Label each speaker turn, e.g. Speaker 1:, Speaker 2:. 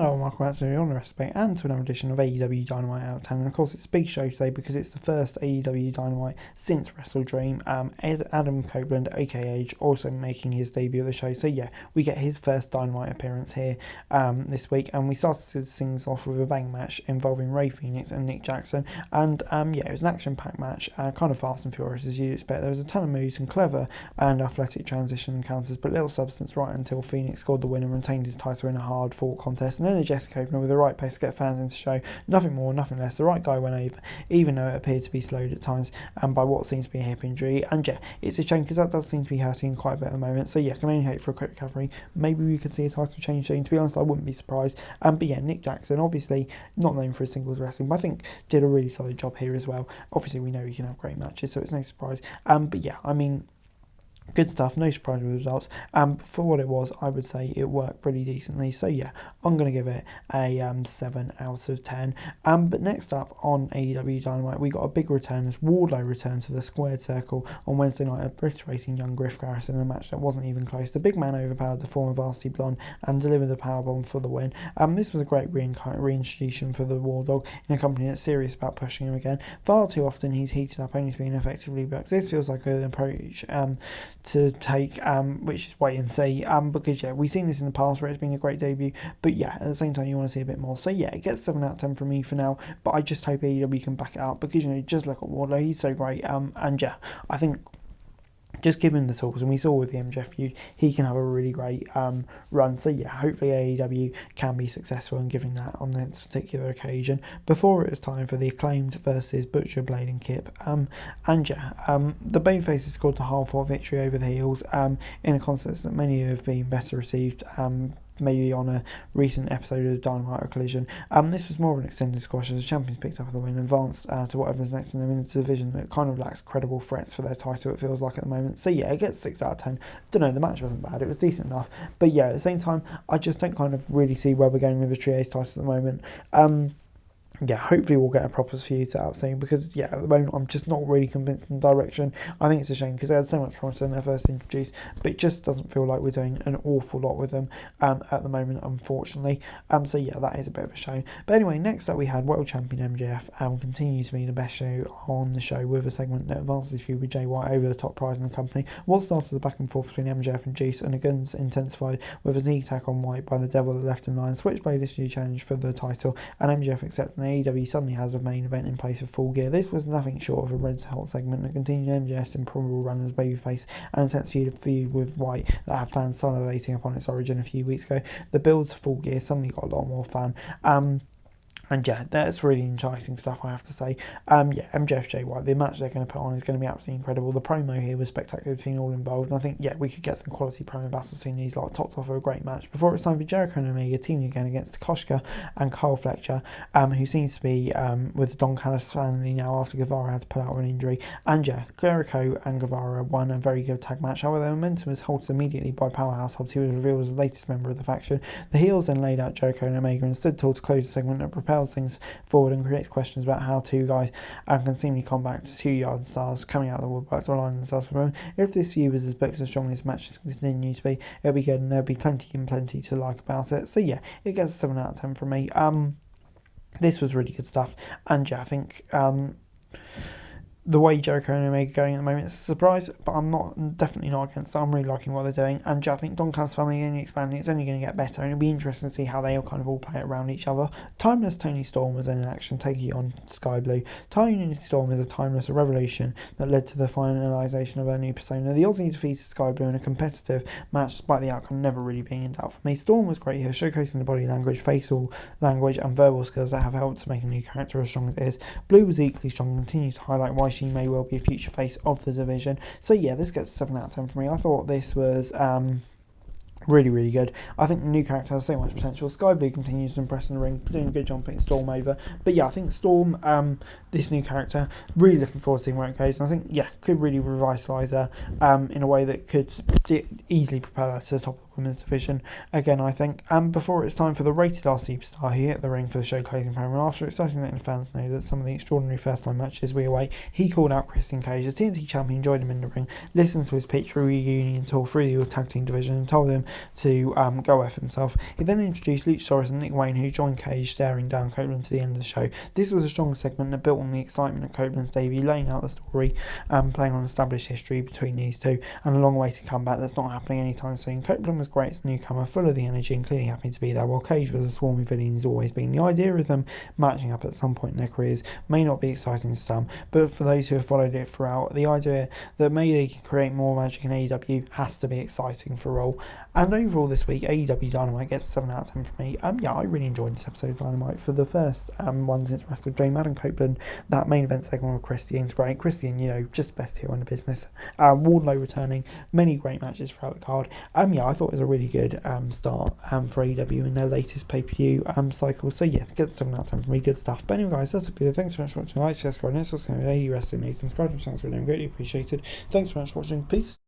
Speaker 1: Hello, welcome back to the On Wrestling and to another edition of AEW Dynamite Out. And of course, it's a big show today because it's the first AEW Dynamite since Wrestledream. Adam Copeland, aka also making his debut at the show. So yeah, we get his first Dynamite appearance here this week, and we started things off with a bang match involving Ray Phoenix and Nick Jackson. And yeah, it was an action-packed match, kind of fast and furious as you'd expect. There was a ton of moves and clever and athletic transition encounters, but little substance right until Phoenix scored the win and retained his title in a hard-fought contest. And energetic opener with the right pace to get fans into show. Nothing more, nothing less. The right guy went over, even though it appeared to be slowed at times and by what seems to be a hip injury. And yeah, it's a shame because that does seem to be hurting quite a bit at the moment. So yeah, can only hope for a quick recovery. Maybe we could see a title change soon. To be honest, I wouldn't be surprised. But yeah, Nick Jackson, obviously not known for his singles wrestling, but I think did a really solid job here as well. Obviously, we know he can have great matches, so it's no surprise. But yeah, I mean, good stuff, no surprise with the results. For what it was, I would say it worked pretty decently. So yeah, I'm going to give it a 7 out of 10. But next up on AEW Dynamite, we got a big return as Wardlow returned to the squared circle on Wednesday night at Brit racing young Griff Garrison in a match that wasn't even close. The big man overpowered the former Varsity Blonde and delivered a powerbomb for the win. This was a great reintroduction for the War Dog in a company that's serious about pushing him again. Far too often he's heated up only to be ineffectively booked. This feels like an approach to take, which is wait and see, because yeah, we've seen this in the past where it's been a great debut, but yeah, at the same time you want to see a bit more. So yeah, it gets 7 out of 10 from me for now, but I just hope AEW can back it up because, you know, just look at Wardlow, he's so great, and yeah, I think just give him the tools, and we saw with the MJF feud, he can have a really great run. So yeah, hopefully AEW can be successful in giving that on this particular occasion. Before it was time for the Acclaimed versus Butcher, Blade and Kip. And yeah, the Babfaces scored the hard-fought victory over the heels in a contest that many have been better received. Maybe on a recent episode of Dynamite or Collision. This was more of an extended squash as the champions picked up the win and advanced to whatever's next in them in the division that kind of lacks credible threats for their title, it feels like at the moment. So yeah, it gets 6 out of 10. Don't know, the match wasn't bad, it was decent enough. But yeah, at the same time, I just don't kind of really see where we're going with the trios title at the moment. Yeah, hopefully we'll get a proper feud set up soon because, yeah, at the moment I'm just not really convinced in the direction. I think it's a shame because they had so much promise when they're first introduced, but it just doesn't feel like we're doing an awful lot with them at the moment, unfortunately. So yeah, that is a bit of a shame. But anyway, next up we had World Champion MJF continues to be the best show on the show with a segment that advances the feud with Jey White over the top prize in the company. What started as a back and forth between MJF and Juice, and the guns intensified with a sneak attack on White by the Devil that left him lying. Switchblade issued challenge for the title, and MJF accepting AEW suddenly has a main event in place of Full Gear. This was nothing short of a red hot segment that continued MJF's improbable run as babyface and intense feud with White that had fans salivating upon its origin a few weeks ago. The build to Full Gear suddenly got a lot more fun. And yeah, that's really enticing stuff, I have to say. Yeah, MJF, Jey White, the match they're going to put on is going to be absolutely incredible. The promo here was spectacular between all involved, and I think, yeah, we could get some quality promo battles between these lot, topped off of a great match. Before it's time for Jericho and Omega teaming again against Koshka and Kyle Fletcher, who seems to be with the Don Callis family now after Guevara had to pull out with an injury. And yeah, Jericho and Guevara won a very good tag match. However, their momentum was halted immediately by Powerhouse Hobbs, who was revealed as the latest member of the faction. The heels then laid out Jericho and Omega and stood tall to close the segment that propelled things forward and creates questions about how two guys can seemingly combat 2-yard stars coming out of the woodwork to align themselves with them. If this view was as booked as strongly as matches continue to be, it'll be good and there'll be plenty to like about it. So yeah, it gets a 7 out of 10 from me. This was really good stuff, and yeah, I think the way Jericho and Omega going at the moment is a surprise, but I'm definitely not against it. I'm really liking what they're doing, and I think Don Callis Family only expanding, it's only going to get better, and it'll be interesting to see how they all kind of all play around each other. Timeless Tony Storm was in action, taking on Sky Blue. Tony Storm is a timeless revolution that led to the finalisation of her new persona. The Aussie defeated Sky Blue in a competitive match, despite the outcome never really being in doubt for me. Storm was great here, showcasing the body language, facial language, and verbal skills that have helped to make a new character as strong as it is. Blue was equally strong and continues to highlight why she may well be a future face of the division. So yeah, this gets a 7 out of 10 for me. I thought this was really, really good. I think the new character has so much potential. Sky Blue continues to impress in the ring, doing a good job putting Storm over. But yeah, I think Storm, this new character, really looking forward to seeing where it goes. And I think, yeah, could really revitalise her in a way that could easily propel her to the top of the women's division again, I think. And before it's time for the Rated R Superstar, he hit the ring for the show closing promo. After exciting letting the fans know that some of the extraordinary first time matches we await, he called out Christian Cage, the TNT champion, joined him in the ring, listened to his pitch for a reunion tour through the tag team division, and told him to go F himself. He then introduced Luchasaurus and Nick Wayne, who joined Cage, staring down Copeland to the end of the show. This was a strong segment that built on the excitement of Copeland's debut, laying out the story, playing on established history between these two, and a long way to come back that's not happening anytime soon. Copeland was great as a newcomer, full of the energy and clearly happy to be there, while Cage was a swarmy villain he's always been. The idea of them matching up at some point in their careers may not be exciting to some, but for those who have followed it throughout, the idea that maybe they can create more magic in AEW has to be exciting for all. And overall this week, AEW Dynamite gets 7 out of 10 from me. Yeah, I really enjoyed this episode of Dynamite for the first one since Wrestledream. Adam Copeland, that main event segment with Christian's great. Christian, just best heel in the business. Wardlow returning, many great matches throughout the card. Yeah, I thought it was a really good start for AEW in their latest pay-per-view cycle. So yeah, get 7 out of 10 from me, good stuff. But anyway guys, that's it. Thanks so much for watching. Like, share, subscribe, and subscribe to AEWrestling. Subscribe to the channel, really greatly appreciated. Thanks so much for watching. Peace.